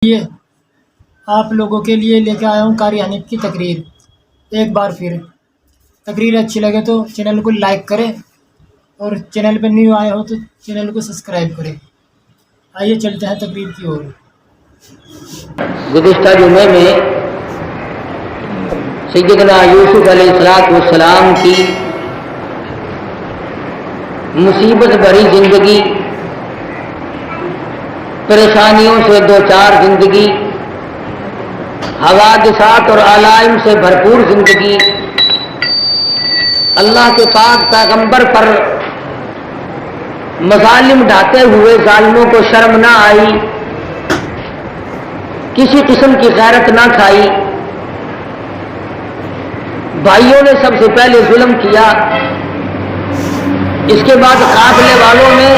یہ آپ لوگوں کے لیے لے کے آیا ہوں قاری حنیف کی تقریر۔ ایک بار پھر تقریر اچھی لگے تو چینل کو لائک کریں اور چینل پہ نیو آئے ہو تو چینل کو سبسکرائب کریں۔ آئیے چلتے ہیں تقریر کی اور۔ گزشتہ جمعے میں سیدنا یوسف علیہ السلام کی مصیبت بھری زندگی، پریشانیوں سے دوچار زندگی، حوادثات اور علائم سے بھرپور زندگی، اللہ کے پاک پیغمبر پر مظالم ڈھاتے ہوئے ظالموں کو شرم نہ آئی، کسی قسم کی غیرت نہ کھائی، بھائیوں نے سب سے پہلے ظلم کیا، اس کے بعد قافلے والوں نے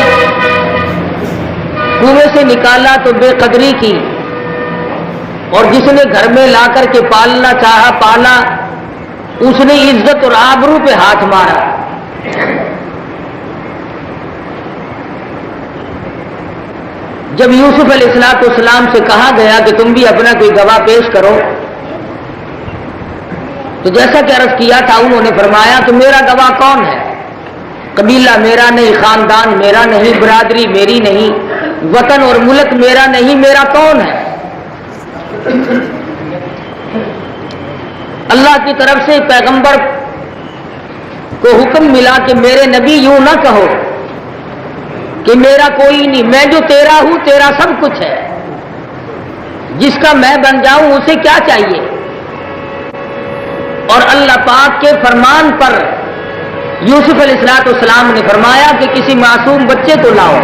کنویں سے نکالا تو بے قدری کی، اور جس نے گھر میں لا کر کے پالنا چاہا پالا، اس نے عزت اور آبرو پہ ہاتھ مارا۔ جب یوسف علیہ السلام سے کہا گیا کہ تم بھی اپنا کوئی گواہ پیش کرو، تو جیسا کہ عرض کیا تھا انہوں نے فرمایا تو میرا گواہ کون ہے؟ قبیلہ میرا نہیں، خاندان میرا نہیں، برادری میری نہیں، وطن اور ملک میرا نہیں، میرا کون ہے؟ اللہ کی طرف سے پیغمبر کو حکم ملا کہ میرے نبی یوں نہ کہو کہ میرا کوئی نہیں، میں جو تیرا ہوں تیرا سب کچھ ہے، جس کا میں بن جاؤں اسے کیا چاہیے؟ اور اللہ پاک کے فرمان پر یوسف علیہ السلام نے فرمایا کہ کسی معصوم بچے کو لاؤ۔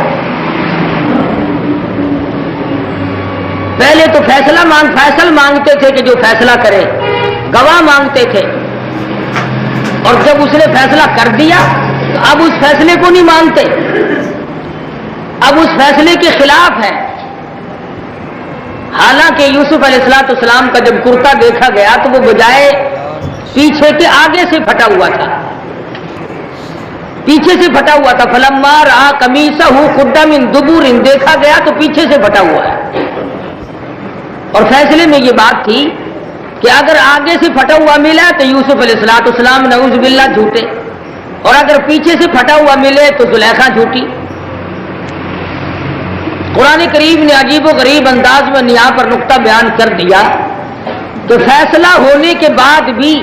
پہلے تو فیصل مانگتے تھے کہ جو فیصلہ کرے، گواہ مانگتے تھے، اور جب اس نے فیصلہ کر دیا تو اب اس فیصلے کو نہیں مانتے، اب اس فیصلے کے خلاف ہے۔ حالانکہ یوسف علیہ السلام کا جب کرتا دیکھا گیا تو وہ بجائے پیچھے کے آگے سے پھٹا ہوا تھا، پیچھے سے پھٹا ہوا تھا۔ فلما رأى قمیصہ قد من دبر، دیکھا گیا تو پیچھے سے پھٹا ہوا ہے۔ اور فیصلے میں یہ بات تھی کہ اگر آگے سے پھٹا ہوا ملا تو یوسف علیہ السلام نعوذ باللہ جھوٹے، اور اگر پیچھے سے پھٹا ہوا ملے تو زلیخا جھوٹی۔ قرآن کریم نے عجیب و غریب انداز میں یہاں پر نقطہ بیان کر دیا کہ فیصلہ ہونے کے بعد بھی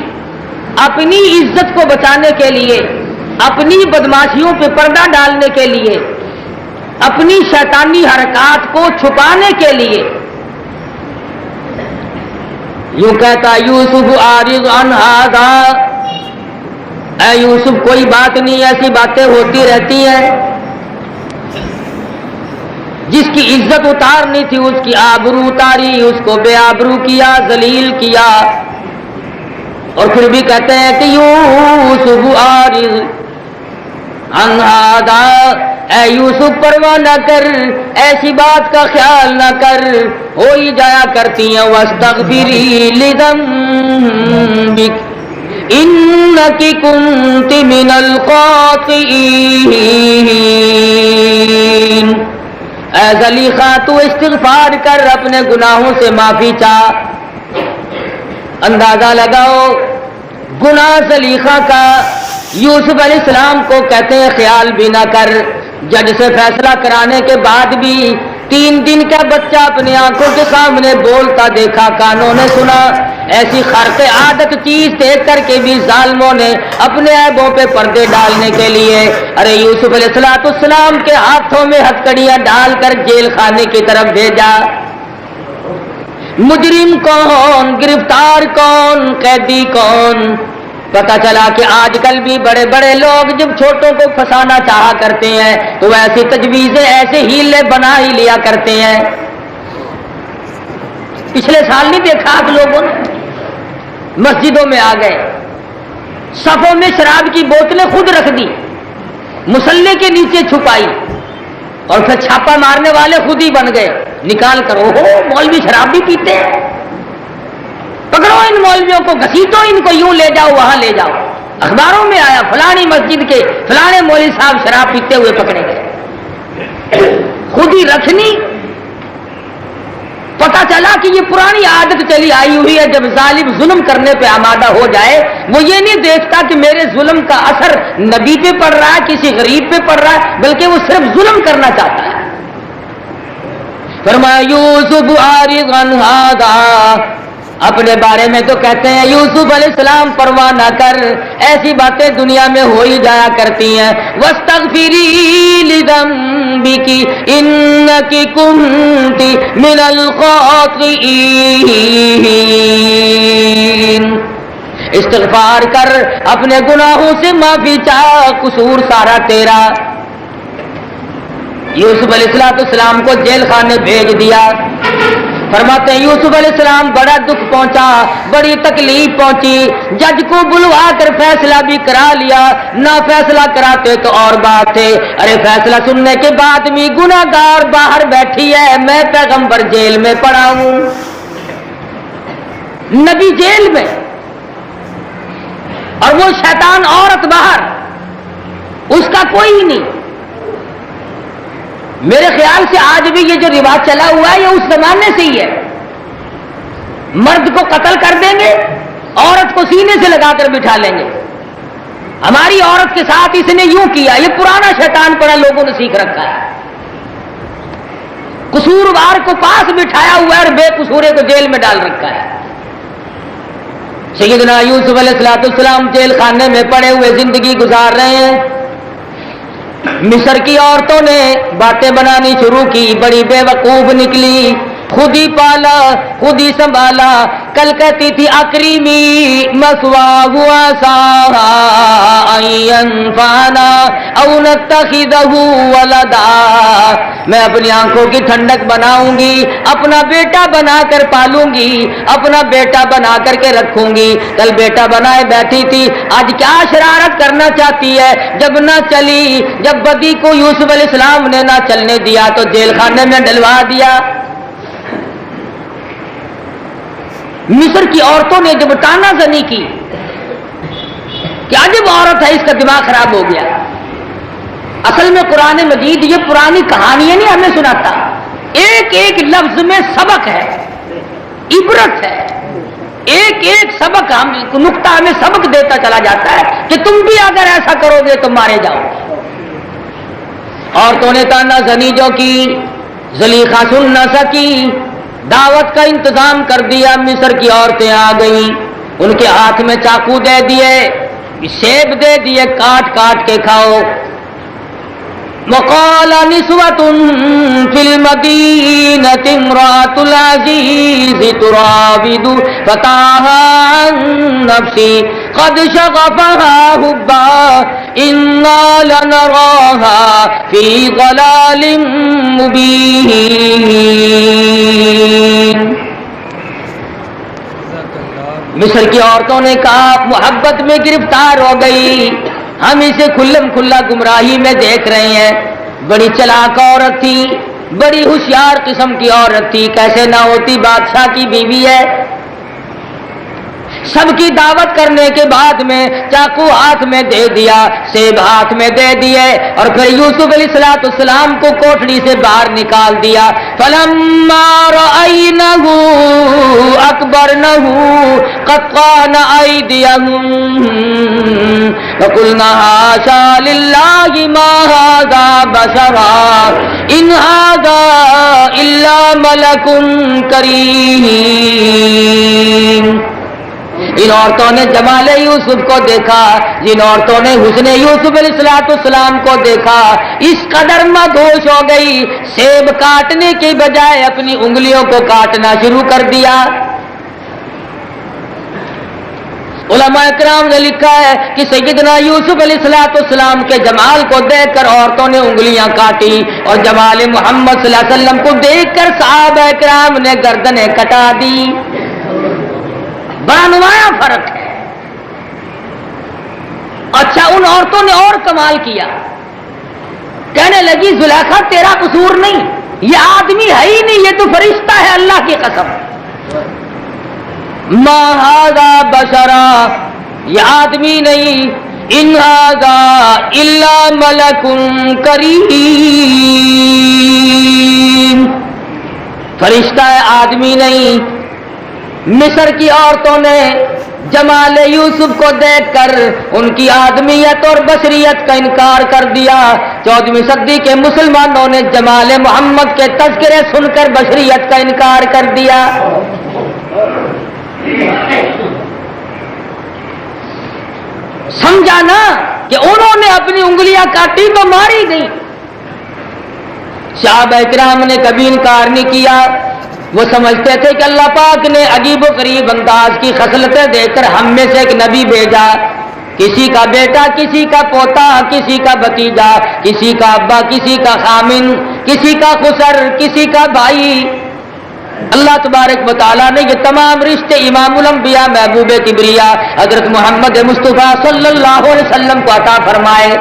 اپنی عزت کو بچانے کے لیے، اپنی بدماشیوں پہ پردہ ڈالنے کے لیے، اپنی شیطانی حرکات کو چھپانے کے لیے یوں کہتا یوسف اعرض عن ھذا، اے یوسف کوئی بات نہیں، ایسی باتیں ہوتی رہتی ہیں، جس کی عزت اتارنی تھی اس کی آبرو اتاری، اس کو بے آبرو کیا، ذلیل کیا۔ اور پھر بھی کہتے ہیں کہ یوسف اعرض عن ھذا، اے یوسف پرواہ نہ کر، ایسی بات کا خیال نہ کر، ہو ہی جایا کرتی ہیں۔ واستغفری لذنبک انک کنت من الخاطئین، اے زلیخا تو استغفار کر، اپنے گناہوں سے معافی چاہ۔ اندازہ لگاؤ گناہ زلیخا کا یوسف علیہ السلام کو کہتے ہیں خیال بھی نہ کر۔ جج سے فیصلہ کرانے کے بعد بھی 3 دن کا بچہ اپنے آنکھوں کے سامنے بولتا دیکھا، کانوں نے سنا، ایسی خرق عادت چیز دیکھ کر کے بھی ظالموں نے اپنے عیبوں پہ پردے ڈالنے کے لیے ارے یوسف علیہ السلام کے ہاتھوں میں ہتھکڑیاں ڈال کر جیل خانے کی طرف بھیجا۔ مجرم کون، گرفتار کون، قیدی کون؟ پتا چلا کہ آج کل بھی بڑے بڑے لوگ جب چھوٹوں کو پھنسانا چاہا کرتے ہیں تو ایسی تجویزیں، ایسے ہیلے بنا ہی لیا کرتے ہیں۔ پچھلے سال نہیں دیکھا آپ لوگوں نے؟ مسجدوں میں آ گئے، صفوں میں شراب کی بوتلیں خود رکھ دی، مصلے کے نیچے چھپائی، اور پھر چھاپا مارنے والے خود ہی بن گئے، نکال کر اوہو مولوی شراب بھی پیتے ہیں، پکڑو ان مولویوں کو، گھسیٹو ان کو، یوں لے جاؤ وہاں لے جاؤ۔ اخباروں میں آیا فلانی مسجد کے فلانے مولوی صاحب شراب پیتے ہوئے پکڑے گئے۔ خود ہی رکھنی پتہ چلا کہ یہ پرانی عادت چلی آئی ہوئی ہے، جب ظالم ظلم کرنے پہ آمادہ ہو جائے وہ یہ نہیں دیکھتا کہ میرے ظلم کا اثر نبی پہ پڑ رہا ہے، کسی غریب پہ پڑ رہا ہے، بلکہ وہ صرف ظلم کرنا چاہتا ہے۔ فرمایا یوسف عارض عن ھذا، اپنے بارے میں تو کہتے ہیں یوسف علیہ السلام پرواہ نہ کر، ایسی باتیں دنیا میں ہو ہی جایا کرتی ہیں۔ واستغفری لذنبک انک کنت من الخاطئین، استغفار کر، اپنے گناہوں سے معافی چاہ، قصور سارا تیرا۔ یوسف علیہ السلام کو جیل خانے بھیج دیا۔ فرماتے ہیں یوسف علیہ السلام بڑا دکھ پہنچا، بڑی تکلیف پہنچی، جج کو بلوا کر فیصلہ بھی کرا لیا، نہ فیصلہ کراتے تو اور بات تھے، ارے فیصلہ سننے کے بعد بھی گناہگار باہر بیٹھی ہے، میں پیغمبر جیل میں پڑا ہوں، نبی جیل میں، اور وہ شیطان عورت باہر، اس کا کوئی نہیں۔ میرے خیال سے آج بھی یہ جو رواج چلا ہوا ہے یہ اس زمانے سے ہی ہے، مرد کو قتل کر دیں گے، عورت کو سینے سے لگا کر بٹھا لیں گے، ہماری عورت کے ساتھ اس نے یوں کیا، یہ پرانا شیطان پڑا لوگوں نے سیکھ رکھا ہے، قصوروار کو پاس بٹھایا ہوا ہے اور بے قصورے کو جیل میں ڈال رکھا ہے۔ سیدنا یوسف علیہ السلام جیل خانے میں پڑے ہوئے زندگی گزار رہے ہیں۔ مصر کی عورتوں نے باتیں بنانی شروع کی، بڑی بے وقوف نکلی، خود ہی پالا خود ہی سنبھالا، کل کہتی تھی اکریمی مثواہ عسیٰ ان ینفعنا او نتخذہ ولدا، میں اپنی آنکھوں کی ٹھنڈک بناؤں گی، اپنا بیٹا بنا کر پالوں گی، اپنا بیٹا بنا کر کے رکھوں گی، کل بیٹا بنائے بیٹھی تھی، آج کیا شرارت کرنا چاہتی ہے، جب نہ چلی، جب بدی کو یوسف علیہ السلام نے نہ چلنے دیا تو جیل خانے میں ڈلوا دیا۔ مصر کی عورتوں نے جب تانا زنی کی کہ عجب عورت ہے، اس کا دماغ خراب ہو گیا۔ اصل میں قرآن مجید یہ پرانی کہانیاں نہیں ہمیں سناتا، ایک ایک لفظ میں سبق ہے، عبرت ہے، ایک ایک سبق نقطہ ہمیں سبق دیتا چلا جاتا ہے کہ تم بھی اگر ایسا کرو گے تو مارے جاؤ۔ عورتوں نے تانا زنی جو کی، زلیخا سن نہ سکی، دعوت کا انتظام کر دیا، مصر کی عورتیں آ گئیں، ان کے ہاتھ میں چاقو دے دیے، سیب دے دیے، کاٹ کاٹ کے کھاؤ۔ وقال نسوة في المدينة امرأة العزيز تراود فتاها عن نفسه قد شغفها حبا إنا لنراها في ضلال مبين۔ مصر کی عورتوں نے کہا محبت میں گرفتار ہو گئی، ہم اسے کھلم کھلا گمراہی میں دیکھ رہے ہیں، بڑی چلاک عورت تھی، بڑی ہوشیار قسم کی عورت تھی، کیسے نہ ہوتی، بادشاہ کی بیوی ہے۔ سب کی دعوت کرنے کے بعد میں چاقو ہاتھ میں دے دیا، سیب ہاتھ میں دے دیے، اور پھر یوسف علیہ السلام کو کوٹڑی سے باہر نکال دیا۔ فلما رأینہ اکبرنہ قطعن ایدیہم وقلن حاشا للہ ما ھذا بشرا ان ھذا الا ملک کریم۔ ان عورتوں نے جمال یوسف کو دیکھا، جن عورتوں نے حسن یوسف علیہ السلام کو دیکھا، اس قدر مدہوش ہو گئی، سیب کاٹنے کی بجائے اپنی انگلیوں کو کاٹنا شروع کر دیا۔ علماء کرام نے لکھا ہے کہ سیدنا یوسف علیہ السلام کے جمال کو دیکھ کر عورتوں نے انگلیاں کاٹی، اور جمال محمد صلی اللہ علیہ وسلم کو دیکھ کر صحابہ کرام نے گردنیں کٹا دی۔ بڑا نمایاں فرق ہے۔ اچھا ان عورتوں نے اور کمال کیا، کہنے لگی زلیخا تیرا قصور نہیں، یہ آدمی ہے ہی نہیں، یہ تو فرشتہ ہے، اللہ کی قسم، ما ھذا بشرا، یہ آدمی نہیں، ان ھذا الا ملک کریم۔ فرشتہ ہے آدمی نہیں۔ مصر کی عورتوں نے جمال یوسف کو دیکھ کر ان کی آدمیت اور بشریت کا انکار کر دیا۔ 14ویں صدی کے مسلمانوں نے جمال محمد کے تذکرے سن کر بشریت کا انکار کر دیا۔ سمجھا نا کہ انہوں نے اپنی انگلیاں کاٹی تو ماری نہیں۔ صحابہ کرام نے کبھی انکار نہیں کیا۔ وہ سمجھتے تھے کہ اللہ پاک نے عجیب و غریب انداز کی خصلتیں دے کر ہم میں سے ایک نبی بھیجا، کسی کا بیٹا، کسی کا پوتا، کسی کا بھتیجا، کسی کا ابا، کسی کا خامن، کسی کا خسر، کسی کا بھائی۔ اللہ تبارک و تعالیٰ نے یہ تمام رشتے امام الانبیاء محبوب کبریا حضرت محمد مصطفیٰ صلی اللہ علیہ وسلم کو عطا فرمائے۔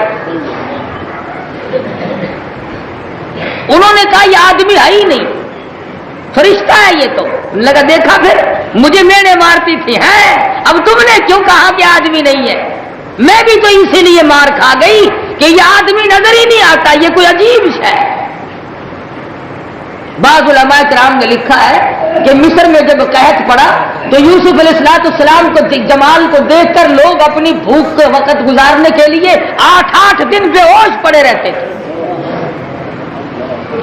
انہوں نے کہا یہ آدمی ہے ہی نہیں، فرشتہ ہے یہ تو۔ لگا دیکھا پھر مجھے میڑے مارتی تھی، ہیں اب تم نے کیوں کہا کہ آدمی نہیں ہے؟ میں بھی تو اسی لیے مار کھا گئی کہ یہ آدمی نظر ہی نہیں آتا، یہ کوئی عجیب ہے۔ بعض علماء کرام نے لکھا ہے کہ مصر میں جب قحط پڑا تو یوسف علیہ السلام کو جمال کو دیکھ کر لوگ اپنی بھوک کے وقت گزارنے کے لیے 8 دن بے ہوش پڑے رہتے تھے۔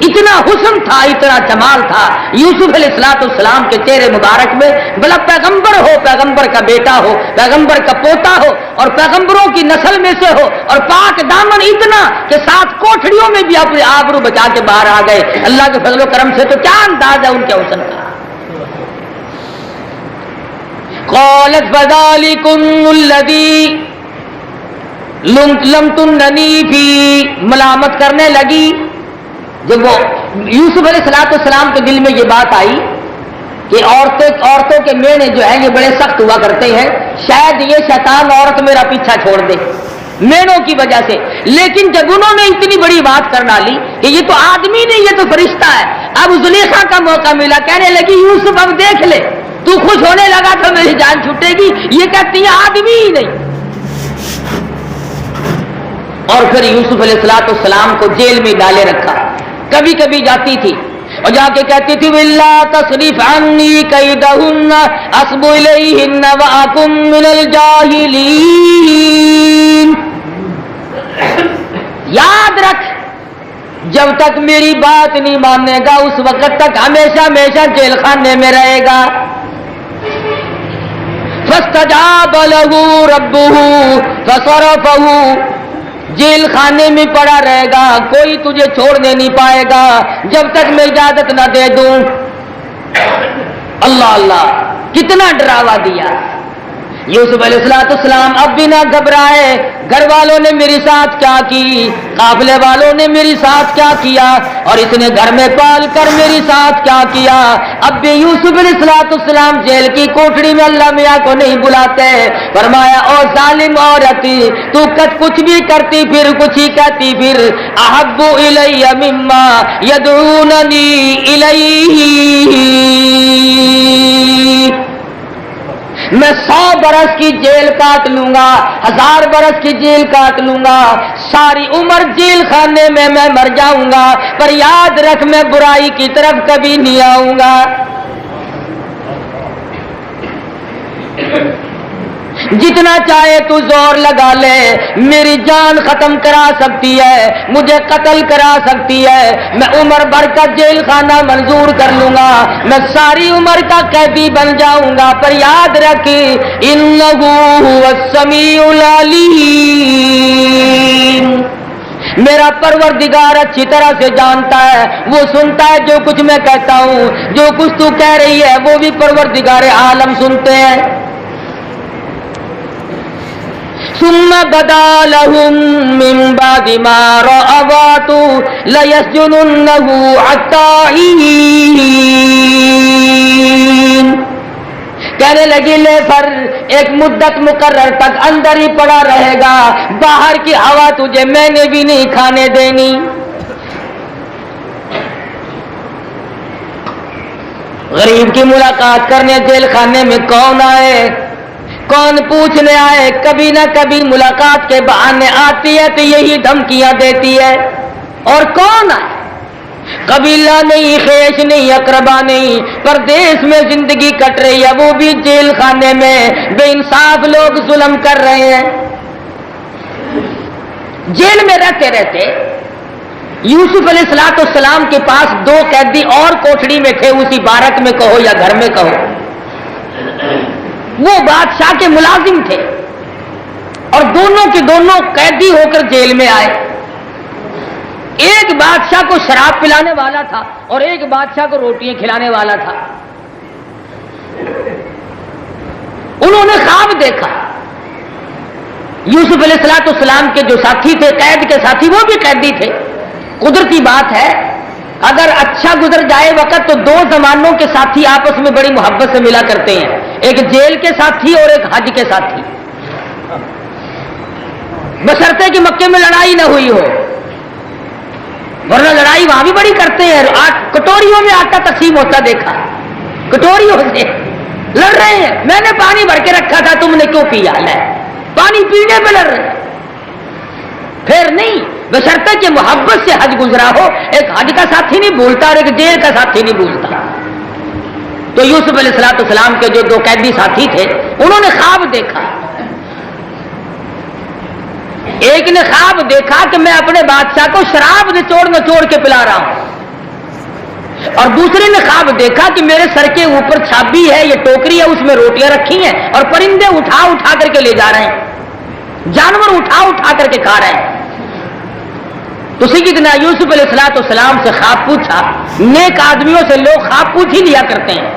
اتنا حسن تھا، اتنا جمال تھا یوسف علیہ السلام کے چہرے مبارک میں، بھلا پیغمبر ہو، پیغمبر کا بیٹا ہو، پیغمبر کا پوتا ہو اور پیغمبروں کی نسل میں سے ہو، اور پاک دامن اتنا کہ 7 کوٹھڑیوں میں بھی اپنی آبرو بچا کے باہر آ گئے اللہ کے فضل و کرم سے، تو کیا انداز ہے ان کے حسن کا۔ قالت فذلکم الذی لمتننی فی، ملامت کرنے لگی۔ جب وہ یوسف علیہ السلام کے دل میں یہ بات آئی کہ عورتوں کے مینے جو ہیں یہ بڑے سخت ہوا کرتے ہیں، شاید یہ شیطان عورت میرا پیچھا چھوڑ دے مینوں کی وجہ سے، لیکن جب انہوں نے اتنی بڑی بات کر ڈالی کہ یہ تو آدمی نہیں، یہ تو فرشتہ ہے، اب زلیخا کا موقع ملا، کہنے لگی یوسف اب دیکھ لے، تو خوش ہونے لگا تو میری جان چھوٹے گی، یہ کہتی ہے آدمی ہی نہیں۔ اور پھر یوسف علیہ السلام کو جیل میں ڈالے رکھا، کبھی کبھی جاتی تھی اور جا کے کہتی تھی وَلَّا تَصْرِفْ عَنِّي كَيْدَهُنَّ أَصْبُ إِلَيْهِنَّ وَأَكُن مِّنَ الْجَاهِلِينَ۔ یاد رکھ جب تک میری بات نہیں مانے گا اس وقت تک ہمیشہ ہمیشہ جیل خانے میں رہے گا۔ فَاسْتَجَابَ لَهُ رَبُّهُ فَصَرَفَهُ، جیل خانے میں پڑا رہے گا، کوئی تجھے چھوڑنے نہیں پائے گا جب تک میں اجازت نہ دے دوں۔ اللہ اللہ، کتنا ڈراوا دیا یوسف علیہ السلام۔ اب بھی نہ گھبرائے، گھر والوں نے میری ساتھ کیا کی، قافلے والوں نے میری ساتھ کیا کیا، اور اس نے گھر میں پال کر میری ساتھ کیا کیا۔ اب بھی یوسف علیہ السلام جیل کی کوٹڑی میں اللہ میاں کو نہیں بلاتے۔ فرمایا او ظالم عورت، تو کچھ بھی کرتی پھر کچھ ہی کہتی پھر، احب الی مما یدعوننی الیہ، میں 100 برس کی جیل کاٹ لوں گا، 1000 برس کی جیل کاٹ لوں گا، ساری عمر جیل خانے میں میں مر جاؤں گا، پر یاد رکھ میں برائی کی طرف کبھی نہیں آؤں گا۔ جتنا چاہے تو زور لگا لے، میری جان ختم کرا سکتی ہے، مجھے قتل کرا سکتی ہے، میں عمر بھر کا جیل خانہ منظور کر لوں گا، میں ساری عمر کا قیدی بن جاؤں گا، پر یاد رکھ انہ هو السمیع العلیم، میرا پروردگار اچھی طرح سے جانتا ہے، وہ سنتا ہے جو کچھ میں کہتا ہوں، جو کچھ تو کہہ رہی ہے وہ بھی پروردگار عالم سنتے ہیں۔ ثم بدا لهم من بعد ما رأوا ليسجننه حتى حين، کہنے لگی لے پھر ایک مدت مقرر تک اندر ہی پڑا رہے گا، باہر کی ہوا تجھے میں نے بھی نہیں کھانے دینی۔ غریب کی ملاقات کرنے جیل خانے میں کون آئے، کون پوچھنے آئے، کبھی نہ کبھی ملاقات کے بہانے آتی ہے تو یہی دھمکیاں دیتی ہے۔ اور کون آئے؟ قبیلہ نہیں، خیش نہیں، اقربا نہیں، پردیس میں زندگی کٹ رہی ہے، وہ بھی جیل خانے میں، بے انصاف لوگ ظلم کر رہے ہیں۔ جیل میں رہتے رہتے یوسف علیہ السلام کے پاس 2 قیدی اور کوٹھڑی میں تھے، اسی بارک میں کہو یا گھر میں کہو، وہ بادشاہ کے ملازم تھے اور دونوں کے دونوں قیدی ہو کر جیل میں آئے۔ ایک بادشاہ کو شراب پلانے والا تھا اور ایک بادشاہ کو روٹیاں کھلانے والا تھا۔ انہوں نے خواب دیکھا، یوسف علیہ السلام کے جو ساتھی تھے، قید کے ساتھی، وہ بھی قیدی تھے۔ قدرتی بات ہے، اگر اچھا گزر جائے وقت تو 2 زمانوں کے ساتھی آپس میں بڑی محبت سے ملا کرتے ہیں، ایک جیل کے ساتھی اور ایک حج کے ساتھی، بشرطے کہ مکے میں لڑائی نہ ہوئی ہو، ورنہ لڑائی وہاں بھی بڑی کرتے ہیں۔ کٹوریوں میں آٹا تقسیم ہوتا دیکھا، کٹوریوں سے لڑ رہے ہیں، میں نے پانی بھر کے رکھا تھا، تم نے کیوں پیا؟ ہے پانی پینے پہ لڑ رہے ہیں۔ پھر نہیں، بشرطے کہ محبت سے حج گزرا ہو، ایک حج کا ساتھی نہیں بھولتا اور ایک جیل کا ساتھی نہیں بھولتا۔ تو یوسف علیہ السلام کے جو 2 قیدی ساتھی تھے، انہوں نے خواب دیکھا۔ ایک نے خواب دیکھا کہ میں اپنے بادشاہ کو شراب نچوڑ کے پلا رہا ہوں، اور دوسرے نے خواب دیکھا کہ میرے سر کے اوپر چھابی ہے، یہ ٹوکری ہے، اس میں روٹیاں رکھی ہیں اور پرندے اٹھا کر کے لے جا رہے ہیں، جانور اٹھا کر کے کھا رہے ہیں۔ تو سیدنا یوسف علیہ السلام سے خواب پوچھا۔ نیک آدمیوں سے لوگ خواب پوچھ ہی لیا کرتے ہیں۔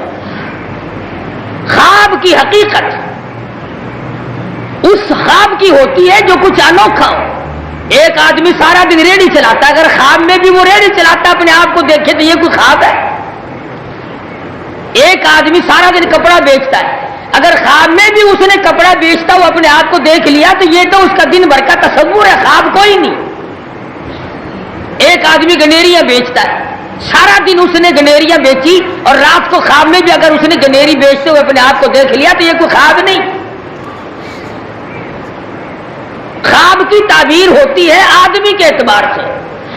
خواب کی حقیقت اس خواب کی ہوتی ہے جو کچھ انوکھا ہو۔ ایک آدمی سارا دن ریڑھی چلاتا ہے، اگر خواب میں بھی وہ ریڑھی چلاتا اپنے آپ کو دیکھے تو یہ کوئی خواب ہے؟ ایک آدمی سارا دن کپڑا بیچتا ہے، اگر خواب میں بھی اس نے کپڑا بیچتا ہوا اپنے آپ کو دیکھ لیا تو یہ تو اس کا دن بھر کا تصور ہے، خواب کوئی نہیں۔ ایک آدمی گنیریاں بیچتا ہے، سارا دن اس نے گنیریاں بیچی اور رات کو خواب میں بھی اگر اس نے گنیری بیچتے ہوئے اپنے آپ کو دیکھ لیا تو یہ کوئی خواب نہیں۔ خواب کی تعبیر ہوتی ہے آدمی کے اعتبار سے،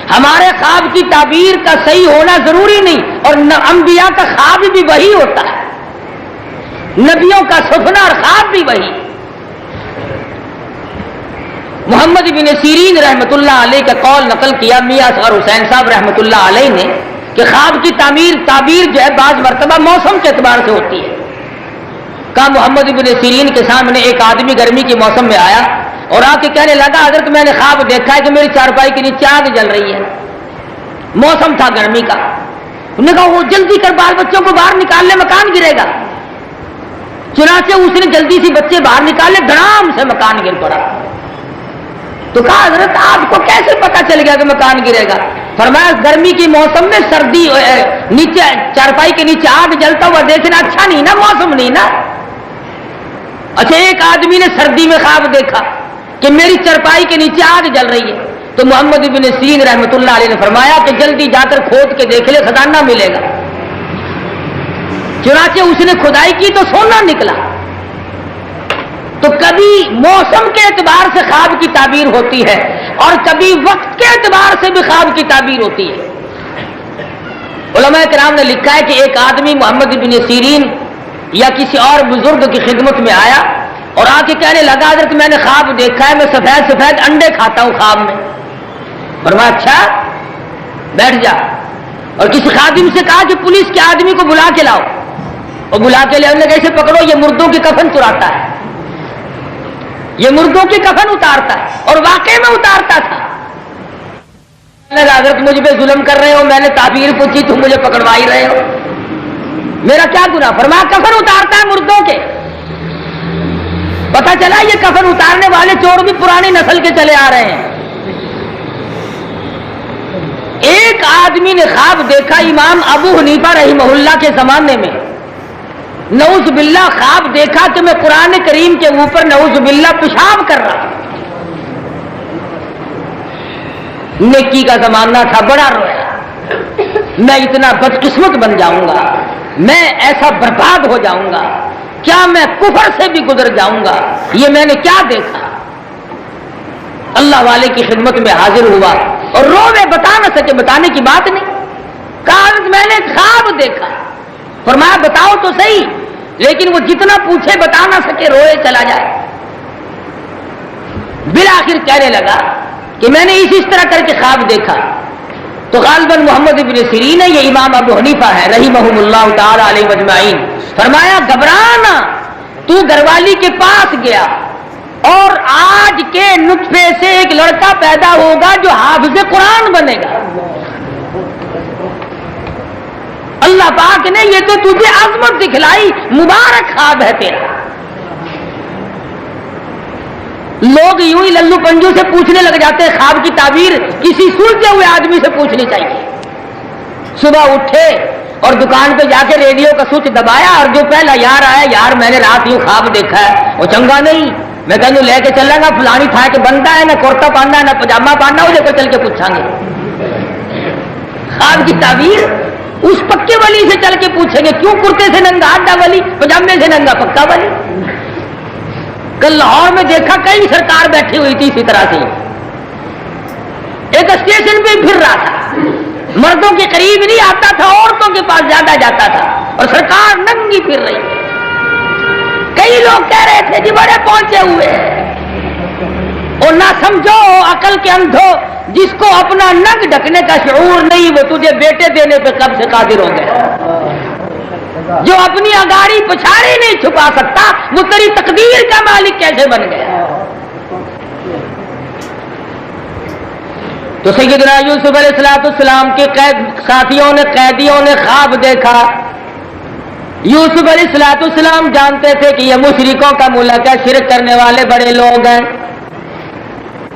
ہمارے خواب کی تعبیر کا صحیح ہونا ضروری نہیں، اور انبیاء کا خواب بھی وہی ہوتا ہے، نبیوں کا سپنا اور خواب بھی وہی۔ محمد بن سیرین رحمۃ اللہ علیہ کا قول نقل کیا میاں اصغر حسین صاحب رحمۃ اللہ علیہ نے کہ خواب کی تعبیر جو ہے بعض مرتبہ موسم کے اعتبار سے ہوتی ہے۔ کہا محمد بن سیرین کے سامنے ایک آدمی گرمی کے موسم میں آیا اور آ کے کہنے لگا حضرت میں نے خواب دیکھا ہے کہ میری چارپائی کے نیچے آگ جل رہی ہے، موسم تھا گرمی کا۔ انہوں نے کہا وہ جلدی کر بال بچوں کو باہر نکال لے، مکان گرے گا۔ چنانچہ اس نے جلدی سے بچے باہر نکالے، دھڑام سے مکان گر پڑا۔ تو کہا حضرت آپ کو کیسے پتا چل گیا کہ مکان گرے گا؟ فرمایا گرمی کے موسم میں سردی نیچے چارپائی کے نیچے آگ جلتا ہوا دیکھنا اچھا نہیں نا، موسم نہیں نا۔ اچھا ایک آدمی نے سردی میں خواب دیکھا کہ میری چارپائی کے نیچے آگ جل رہی ہے، تو محمد بن سیرین رحمۃ اللہ علیہ نے فرمایا کہ جلدی جا کر کھود کے دیکھ لے، خزانہ ملے گا۔ چنانچہ اس نے کھدائی کی تو سونا نکلا۔ تو کبھی موسم کے اعتبار سے خواب کی تعبیر ہوتی ہے اور کبھی وقت کے اعتبار سے بھی خواب کی تعبیر ہوتی ہے۔ علماء کرام نے لکھا ہے کہ ایک آدمی محمد بن سیرین یا کسی اور بزرگ کی خدمت میں آیا اور آ کے کہنے لگا حضرت میں نے خواب دیکھا ہے، میں سفید سفید انڈے کھاتا ہوں خواب میں۔ فرمایا اچھا بیٹھ جا، اور کسی خادم سے کہا کہ پولیس کے آدمی کو بلا کے لاؤ، اور بلا کے لے، انہوں نے کیسے پکڑو، یہ مردوں کی کفن چراتا ہے، یہ مردوں کی کفن اتارتا ہے، اور واقعی میں اتارتا تھا۔ حضرت مجھ پہ ظلم کر رہے ہو، میں نے تعبیر پوچھی تم مجھے پکڑوا ہی رہے ہو، میرا کیا گناہ؟ فرمایا کفن اتارتا ہے مردوں کے۔ پتا چلا یہ کفن اتارنے والے چور بھی پرانی نسل کے چلے آ رہے ہیں۔ ایک آدمی نے خواب دیکھا امام ابو حنیفہ رحمہ اللہ کے زمانے میں، نعوذ باللہ خواب دیکھا کہ میں قرآن کریم کے اوپر نعوذ باللہ پیشاب کر رہا۔ نیکی کا زمانہ تھا، بڑا رویا، میں اتنا بدقسمت بن جاؤں گا، میں ایسا برباد ہو جاؤں گا، کیا میں کفر سے بھی گزر جاؤں گا، یہ میں نے کیا دیکھا؟ اللہ والے کی خدمت میں حاضر ہوا اور روے، بتا نہ سکے، بتانے کی بات نہیں۔ کہا میں نے خواب دیکھا. فرمایا بتاؤ تو صحیح. لیکن وہ جتنا پوچھے بتا نہ سکے, روئے چلا جائے. بالآخر کہنے لگا کہ میں نے اس طرح کر کے خواب دیکھا. تو غالباً محمد ابن سیرین ہے, یہ امام ابو حنیفہ ہے رحمہم اللہ تعالی علیہ مجمعین. فرمایا گھبرانا, تو گھر والی کے پاس گیا اور آج کے نطفے سے ایک لڑکا پیدا ہوگا جو حافظ قرآن بنے گا. اللہ پاک نے یہ تو تجھے عظمت دکھلائی, مبارک خواب ہے تیرا. لوگ یوں ہی للو پنجو سے پوچھنے لگ جاتے ہیں, خواب کی تعبیر کسی سلجھے ہوئے آدمی سے پوچھنی چاہیے. صبح اٹھے اور دکان پہ جا کے ریڈیو کا سوئچ دبایا اور جو پہلا یار آیا, یار میں نے رات یوں خواب دیکھا ہے. وہ چنگا نہیں, میں کہوں لے کے چلیں گا, فلانی تھا کہ بنتا ہے, نہ کرتا پہننا ہے نہ پجامہ پہننا, اسے کو چل کے پوچھیں گے. خواب کی تعبیر اس پکے ولی سے چل کے پوچھیں گے, کیوں کرتے سے ننگا آدھا ولی, پجامے سے ننگا پکا ولی. کل لاہور میں دیکھا کئی سرکار بیٹھی ہوئی تھی اسی طرح سے, ایک اسٹیشن پہ پھر رہا تھا, مردوں کے قریب نہیں آتا تھا, عورتوں کے پاس زیادہ جاتا تھا, اور سرکار ننگی پھر رہی. کئی لوگ کہہ رہے تھے جی بڑے پہنچے ہوئے ہیں. اور نہ سمجھو عقل کے اندھو, جس کو اپنا ننگ ڈھکنے کا شعور نہیں وہ تجھے بیٹے دینے پہ کب سے قادر ہو گئے. جو اپنی اگاڑی پچھاڑی نہیں چھپا سکتا وہ تیری تقدیر کا مالک کیسے بن گیا. تو سیدنا یوسف علیہ السلام کے ساتھیوں نے, قیدیوں نے خواب دیکھا. یوسف علیہ السلام جانتے تھے کہ یہ مشرکوں کا ملک ہے, شرک کرنے والے بڑے لوگ ہیں.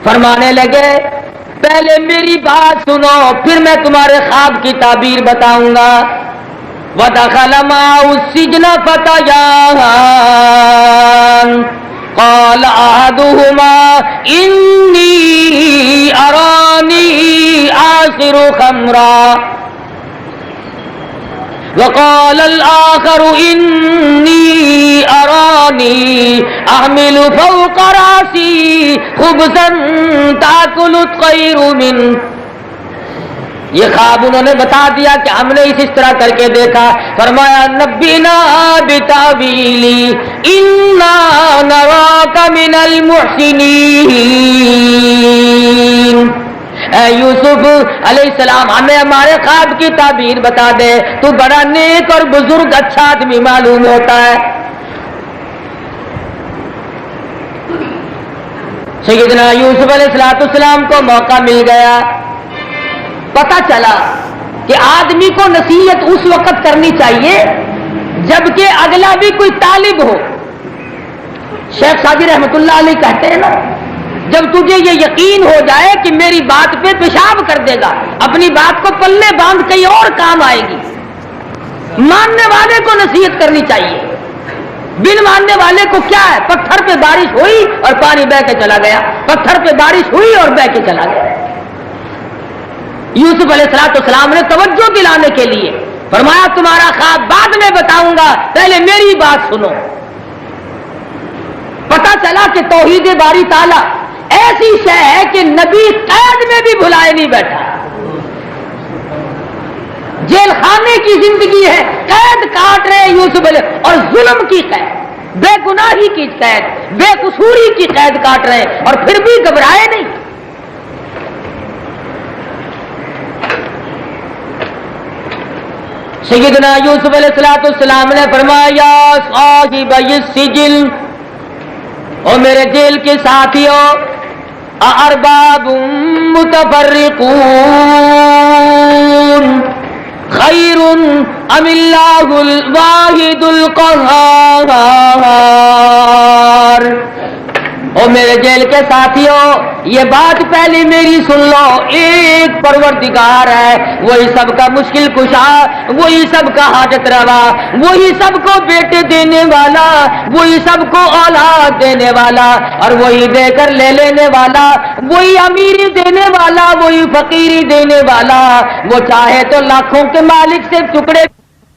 فرمانے لگے پہلے میری بات سنو, پھر میں تمہارے خواب کی تعبیر بتاؤں گا. وَدَخَلَ مَعَهُ السِّجْنَ فَتَيَانِ قَالَ أَحَدُهُمَا إِنِّي أَرَانِي أَعْصِرُ خَمْرًا وَقَالَ الْآخَرُ إِنِّي أَرَانِي أَحْمِلُ فَوْقَ رَأْسِي خُبْزًا تَأْكُلُ الطَّيْرُ مِنْهُ. یہ خواب انہوں نے بتا دیا کہ ہم نے اس طرح کر کے دیکھا. فرمایا نبینا بتاویلی انا نراک من المحسنین. اے یوسف علیہ السلام ہمیں ہمارے خواب کی تعبیر بتا دے, تو بڑا نیک اور بزرگ اچھا آدمی معلوم ہوتا ہے. سیدنا یوسف علیہ السلام کو موقع مل گیا. پتہ چلا کہ آدمی کو نصیحت اس وقت کرنی چاہیے جبکہ اگلا بھی کوئی طالب ہو. شیخ سعدی رحمۃ اللہ علیہ کہتے ہیں نا, جب تجھے یہ یقین ہو جائے کہ میری بات پہ پیشاب کر دے گا, اپنی بات کو پلے باندھ کہیں اور کام آئے گی. ماننے والے کو نصیحت کرنی چاہیے. بن ماننے والے کو کیا ہے, پتھر پہ بارش ہوئی اور پانی بہ کے چلا گیا, پتھر پہ بارش ہوئی اور بہ کے چلا گیا. یوسف علیہ السلام نے توجہ دلانے کے لیے فرمایا تمہارا خواب بعد میں بتاؤں گا, پہلے میری بات سنو. پتہ چلا کہ توحید باری تعالیٰ ایسی شے ہے کہ نبی قید میں بھی بھلائے نہیں بیٹھا. جیل خانے کی زندگی ہے, قید کاٹ رہے یوسف علیہ, اور ظلم کی قید, بے گناہی کی قید, بے قصوری کی قید کاٹ رہے, اور پھر بھی گھبرائے نہیں. سیدنا یوسف علیہ السلام نے فرمایا صاحب السجن, او میرے جیل کے ساتھیوں, ارباب متفرقون خیر ام اللہ الواحد القہار. او میرے جیل کے ساتھیوں, یہ بات پہلی میری سن لو. ایک پروردگار ہے, وہی سب کا مشکل کشا, وہی سب کا حاجت روا, وہی سب کو بیٹے دینے والا, وہی سب کو اولاد دینے والا, اور وہی دے کر لے لینے والا, وہی امیری دینے والا, وہی فقیری دینے والا. وہ چاہے تو لاکھوں کے مالک سے ٹکڑے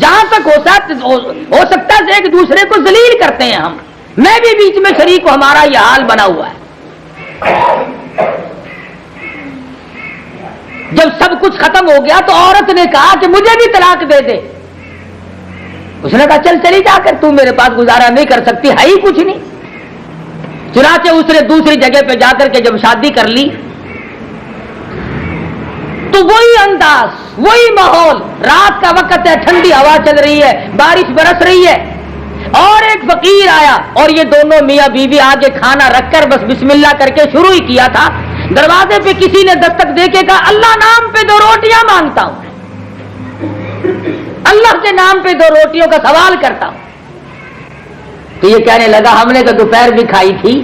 جہاں تک ہو سکتا ہے ایک دوسرے کو ذلیل کرتے ہیں ہم، میں بھی بیچ میں شریک ہوں، ہمارا یہ حال بنا ہوا ہے۔ جب سب کچھ ختم ہو گیا تو عورت نے کہا کہ مجھے بھی طلاق دے دے۔ اس نے کہا چل چلی جا کر، تو میرے پاس گزارا نہیں کر سکتی، ہے ہی کچھ نہیں۔ چنانچہ اس نے دوسری جگہ پہ جا کر کے جب شادی کر لی تو وہی انداز، وہی ماحول، رات کا وقت ہے، ٹھنڈی ہوا چل رہی ہے، بارش برس رہی ہے، اور ایک فقیر آیا اور یہ دونوں میاں بیوی آگے کھانا رکھ کر بس بسم اللہ کر کے شروع ہی کیا تھا۔ دروازے پہ کسی نے دستک دے کے کہا اللہ نام پہ 2 روٹیاں مانگتا ہوں، اللہ کے نام پہ 2 روٹیوں کا سوال کرتا ہوں۔ تو یہ کہنے لگا ہم نے تو دوپہر بھی کھائی تھی،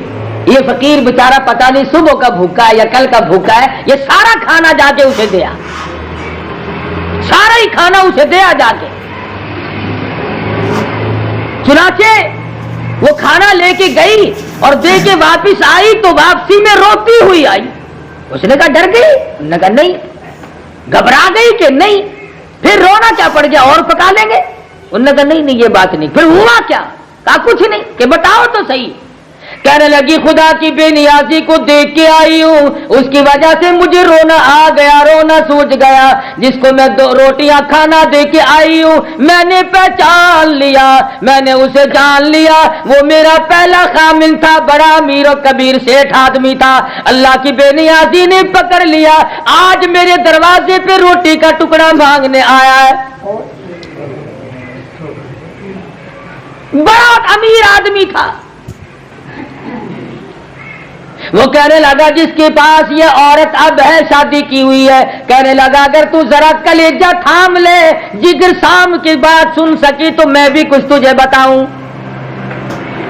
یہ فقیر بیچارہ پتہ نہیں صبح کا بھوکا ہے یا کل کا بھوکا ہے، یہ سارا کھانا جا کے اسے دیا، سارا ہی کھانا اسے دیا جا کے۔ چنانچہ وہ کھانا لے کے گئی اور دے کے واپس آئی تو واپسی میں روتی ہوئی آئی۔ اس نے کہا ڈر گئی؟ انہوں نے کہا نہیں۔ گھبرا گئی کہ نہیں؟ پھر رونا کیا پڑ گیا اور پکا لیں گے؟ انہوں نے کہا نہیں یہ بات نہیں۔ پھر ہوا کیا؟ کہا کچھ نہیں، کہ بتاؤ تو صحیح۔ کہنے لگی خدا کی بے نیازی کو دیکھ کے آئی ہوں، اس کی وجہ سے مجھے رونا آ گیا، رونا سوچ گیا۔ جس کو میں 2 روٹیاں کھانا دے کے آئی ہوں میں نے پہچان لیا، میں نے اسے جان لیا، وہ میرا پہلا خامن تھا، بڑا امیر و کبیر سیٹھ آدمی تھا، اللہ کی بے نیازی نے پکڑ لیا، آج میرے دروازے پہ روٹی کا ٹکڑا مانگنے آیا ہے۔ بڑا امیر آدمی تھا۔ وہ کہنے لگا جس کے پاس یہ عورت اب ہے، شادی کی ہوئی ہے، کہنے لگا اگر تو ذرا کلیجہ تھام لے، جگر سام کی بات سن سکی تو میں بھی کچھ تجھے بتاؤں،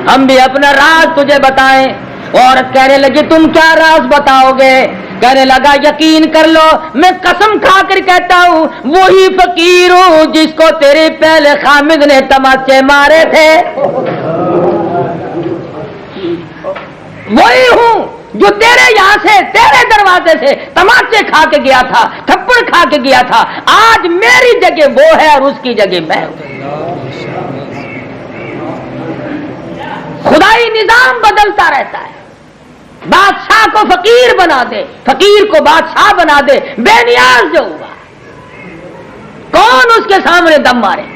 ہم بھی اپنا راز تجھے بتائیں۔ عورت کہنے لگی تم کیا راز بتاؤ گے؟ کہنے لگا یقین کر لو میں قسم کھا کر کہتا ہوں وہی فقیر ہوں جس کو تیرے پہلے خامد نے تماچے مارے تھے، وہی ہوں جو تیرے یہاں سے، تیرے دروازے سے تماچے کھا کے گیا تھا، تھپڑ کھا کے گیا تھا، آج میری جگہ وہ ہے اور اس کی جگہ میں ہوں۔ خدائی نظام بدلتا رہتا ہے، بادشاہ کو فقیر بنا دے، فقیر کو بادشاہ بنا دے، بے نیاز جو ہوا کون اس کے سامنے دم مارے؟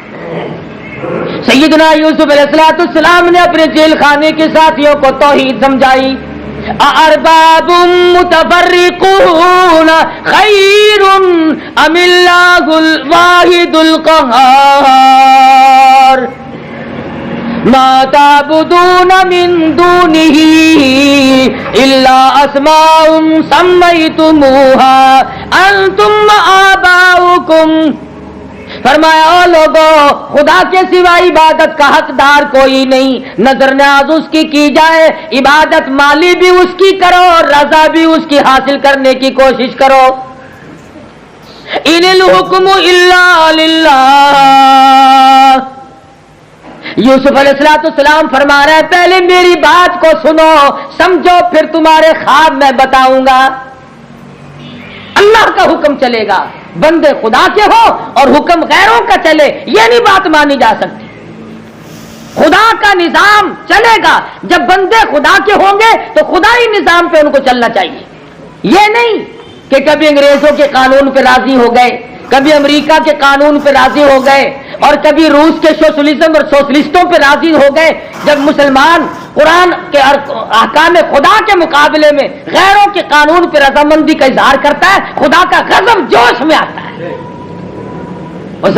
سیدنا یوسف علیہ السلام نے اپنے جیل خانے کے ساتھیوں کو توحید سمجھائی۔ ارباب متفرقون خیر ام اللہ الواحد القہار ما تعبدون من دونہ الا اسماء سمیتموها انتم آباؤکم۔ فرمایا او لوگو خدا کے سوا عبادت کا حقدار کوئی نہیں، نظر نیاز اس کی جائے، عبادت مالی بھی اس کی کرو اور رضا بھی اس کی حاصل کرنے کی کوشش کرو۔ ان الحکم الا للہ۔ یوسف علیہ السلام فرما رہے ہیں پہلے میری بات کو سنو سمجھو پھر تمہارے خواب میں بتاؤں گا۔ اللہ کا حکم چلے گا، بندے خدا کے ہو اور حکم غیروں کا چلے، یہ نہیں بات مانی جا سکتی۔ خدا کا نظام چلے گا، جب بندے خدا کے ہوں گے تو خدائی نظام پہ ان کو چلنا چاہیے، یہ نہیں کہ کبھی انگریزوں کے قانون پہ راضی ہو گئے، کبھی امریکہ کے قانون پہ راضی ہو گئے اور کبھی روس کے سوشلزم اور سوشلسٹوں پہ راضی ہو گئے۔ جب مسلمان قرآن کے احکام خدا کے مقابلے میں غیروں کے قانون پہ رضامندی کا اظہار کرتا ہے، خدا کا غضب جوش میں آتا ہے۔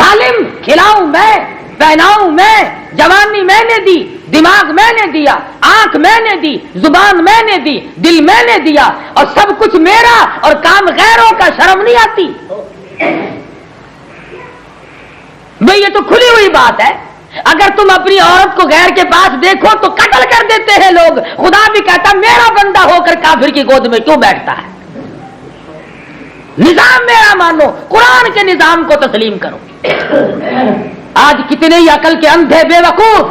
ظالم کھلاؤں میں، پہناؤں میں، جوانی میں نے دی، دماغ میں نے دیا، آنکھ میں نے دی، زبان میں نے دی، دل میں نے دیا اور سب کچھ میرا اور کام غیروں کا، شرم نہیں آتی؟ بھئی یہ تو کھلی ہوئی بات ہے، اگر تم اپنی عورت کو غیر کے پاس دیکھو تو قتل کر دیتے ہیں لوگ۔ خدا بھی کہتا میرا بندہ ہو کر کافر کی گود میں کیوں بیٹھتا ہے؟ نظام میرا مانو، قرآن کے نظام کو تسلیم کرو۔ آج کتنے ہی عقل کے اندھے بے وقوف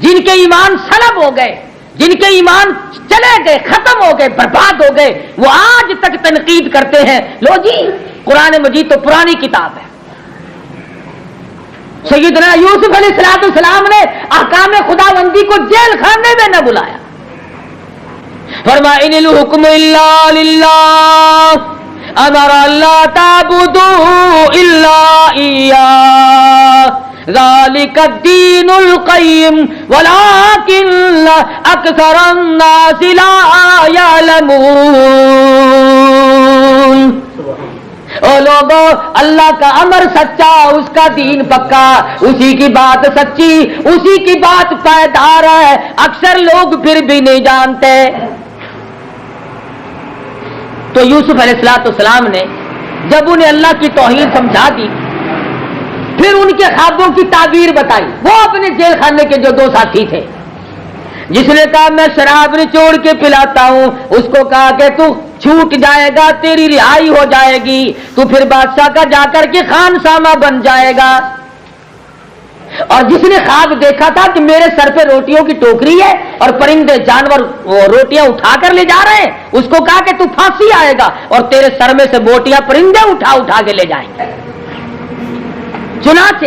جن کے ایمان سلب ہو گئے، جن کے ایمان چلے گئے، ختم ہو گئے، برباد ہو گئے، وہ آج تک تنقید کرتے ہیں لو جی قرآن مجید تو پرانی کتاب ہے، سیدنا یوسف علیہ السلام نے احکام خداوندی کو جیل خانے میں نہ بلایا. فرمایا ان الحکم الا للہ امر اللہ تعبدوا الا ایاہ ذالک الدین القیم ولکن اکثر الناس لا یعلمون. او لوگوں، اللہ کا امر سچا، اس کا دین پکا، اسی کی بات سچی، اسی کی بات پائیدار ہے، اکثر لوگ پھر بھی نہیں جانتے. تو یوسف علیہ السلام نے جب انہیں اللہ کی توحید سمجھا دی، پھر ان کے خوابوں کی تعبیر بتائی. وہ اپنے جیل خانے کے جو دو ساتھی تھے، جس نے کہا میں شراب نچوڑ کے پلاتا ہوں، اس کو کہا کہ تو چھوٹ جائے گا، تیری رہائی ہو جائے گی، تو پھر بادشاہ کا جا کر کے خان سامہ بن جائے گا. اور جس نے خواب دیکھا تھا کہ میرے سر پہ روٹیوں کی ٹوکری ہے اور پرندے جانور روٹیاں اٹھا کر لے جا رہے ہیں، اس کو کہا کہ تو پھانسی آئے گا اور تیرے سر میں سے بوٹیاں پرندے اٹھا کے لے جائیں گے. چنانچہ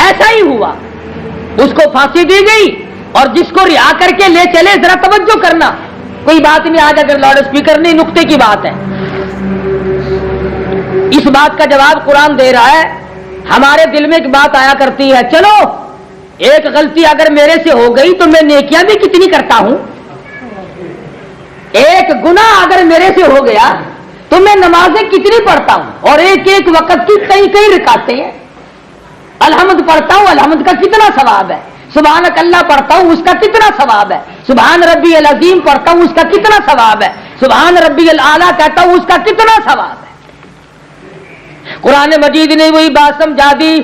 ایسا ہی ہوا، اس کو پھانسی دی گئی اور جس کو رہا کر کے لے چلے. ذرا توجہ کرنا، کوئی بات نہیں، آج اگر لاؤڈ اسپیکر نہیں، نقطے کی بات ہے. اس بات کا جواب قرآن دے رہا ہے. ہمارے دل میں ایک بات آیا کرتی ہے، چلو ایک غلطی اگر میرے سے ہو گئی تو میں نیکیاں بھی کتنی کرتا ہوں، ایک گناہ اگر میرے سے ہو گیا تو میں نمازیں کتنی پڑھتا ہوں، اور ایک ایک وقت کی کئی رکعتیں ہیں. الحمد پڑھتا ہوں، الحمد کا کتنا ثواب ہے. سبحانک اللہ پڑھتا ہوں، اس کا کتنا ثواب ہے. سبحان ربی العظیم پڑھتا ہوں، اس کا کتنا ثواب ہے. سبحان ربی الاعلیٰ کہتا ہوں، اس کا کتنا ثواب ہے. قرآن مجید نے وہی بات سمجھا دی.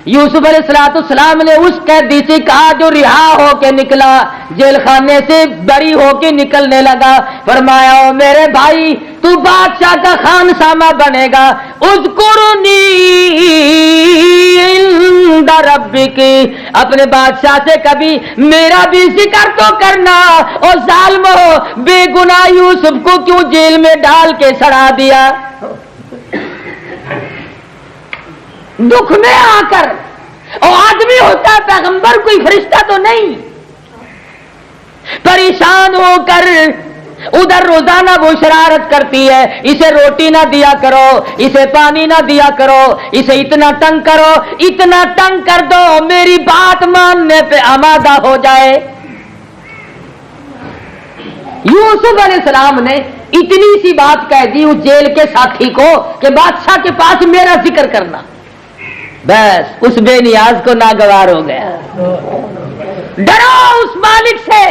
یوسف علیہ السلام نے اس قیدی سے کہا جو رہا ہو کے نکلا، جیل خانے سے بری ہو کے نکلنے لگا. فرمایا او میرے بھائی، تو بادشاہ کا خان سامہ بنے گا. اذکرنی عند ربک، اپنے بادشاہ سے کبھی میرا بھی ذکر تو کرنا. اور ظالمو، بے گناہ یوسف کو کیوں جیل میں ڈال کے سڑا دیا؟ دکھ میں آ کر، اور آدمی ہوتا ہے پیغمبر، کوئی فرشتہ تو نہیں. پریشان ہو کر ادھر روزانہ وہ شرارت کرتی ہے، اسے روٹی نہ دیا کرو، اسے پانی نہ دیا کرو، اسے اتنا تنگ کرو، اتنا تنگ کر دو میری بات ماننے پہ آمادہ ہو جائے. یوسف علیہ السلام نے اتنی سی بات کہہ دی اس جیل کے ساتھی کو کہ بادشاہ کے پاس میرا ذکر کرنا. بس اس بے نیاز کو ناگوار ہو گیا. ڈرو اس مالک سے،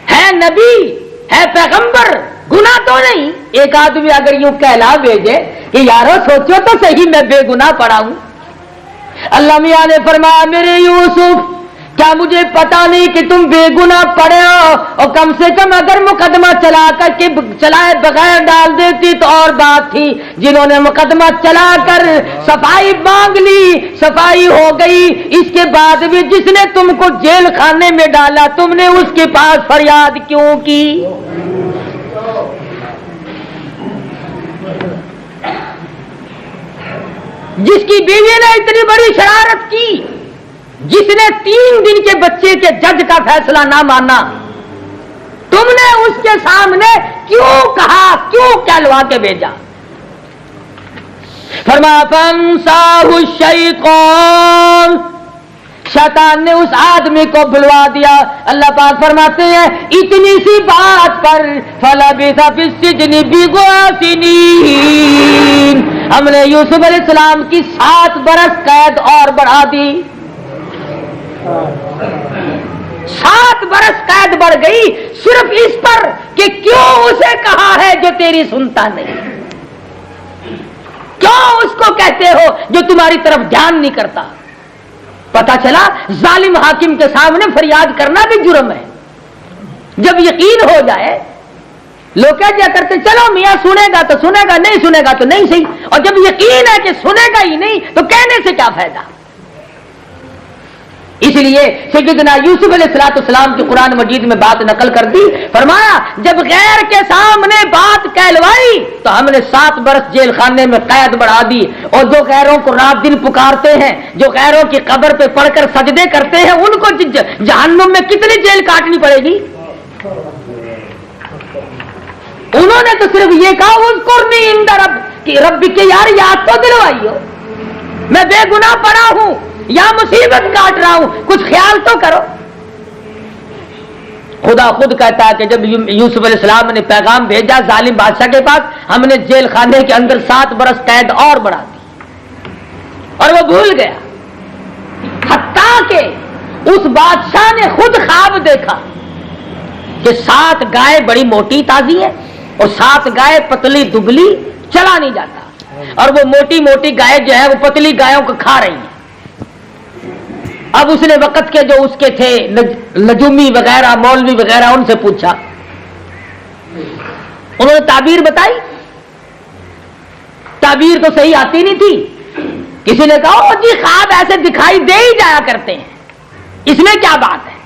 ہے نبی، ہے پیغمبر، گناہ تو نہیں. ایک آدمی اگر یوں کہلا بھیجے کہ یارو سوچو تو صحیح میں بے گناہ پڑا ہوں. اللہ میاں نے فرمایا میرے یوسف، کیا مجھے پتا نہیں کہ تم بے گناہ پڑے ہو؟ اور کم سے کم اگر مقدمہ چلائے بغیر ڈال دیتی تو اور بات تھی. جنہوں نے مقدمہ چلا کر صفائی مانگ لی، صفائی ہو گئی، اس کے بعد بھی جس نے تم کو جیل خانے میں ڈالا تم نے اس کے پاس فریاد کیوں کی؟ جس کی بیوی نے اتنی بڑی شرارت کی، جس نے 3 دن کے بچے کے جج کا فیصلہ نہ مانا، تم نے اس کے سامنے کیوں کہا، کیوں کہلوا کے بھیجا؟ فرمایا فانساہ الشیطان، شیطان نے اس آدمی کو بلوا دیا. اللہ پاک فرماتے ہیں اتنی سی بات پر فلبث فی السجن بضع سنین، ہم نے یوسف علیہ السلام کی 7 برس قید اور بڑھا دی. 7 برس قید بڑھ گئی صرف اس پر کہ کیوں اسے کہا ہے جو تیری سنتا نہیں، کیوں اس کو کہتے ہو جو تمہاری طرف دھیان نہیں کرتا. پتا چلا ظالم حاکم کے سامنے فریاد کرنا بھی جرم ہے. جب یقین ہو جائے، لوگ کہہ دیا کرتے چلو میاں سنے گا تو سنے گا، نہیں سنے گا تو نہیں صحیح. اور جب یقین ہے کہ سنے گا ہی نہیں تو کہنے سے کیا فائدہ. اس لیے سیدنا یوسف علیہ السلام کی قرآن مجید میں بات نقل کر دی، فرمایا جب غیر کے سامنے بات کہلوائی تو ہم نے 7 برس جیل خانے میں قید بڑھا دی، اور جو غیروں کو رات دن پکارتے ہیں، جو غیروں کی قبر پہ پڑھ کر سجدے کرتے ہیں، ان کو جہنم میں کتنی جیل کاٹنی پڑے گی؟ انہوں نے تو صرف یہ کہا اذکرنی عند رب کے یار یاد تو دلوائی ہو، میں بے گناہ پڑا ہوں یا مصیبت کاٹ رہا ہوں، کچھ خیال تو کرو۔ خدا خود کہتا ہے کہ جب یوسف علیہ السلام نے پیغام بھیجا ظالم بادشاہ کے پاس، ہم نے جیل خانے کے اندر 7 برس قید اور بڑھا دی، اور وہ بھول گیا، حتیٰ کہ اس بادشاہ نے خود خواب دیکھا کہ 7 گائے بڑی موٹی تازی ہے اور 7 گائے پتلی دبلی، چلا نہیں جاتا، اور وہ موٹی موٹی گائے جو ہے وہ پتلی گایوں کو کھا رہی ہیں۔ اب اس نے وقت کے جو اس کے تھے نجومی وغیرہ مولوی وغیرہ ان سے پوچھا، انہوں نے تعبیر بتائی، تعبیر تو صحیح آتی نہیں تھی۔ کسی نے کہا او جی خواب ایسے دکھائی دے ہی جایا کرتے ہیں، اس میں کیا بات ہے؟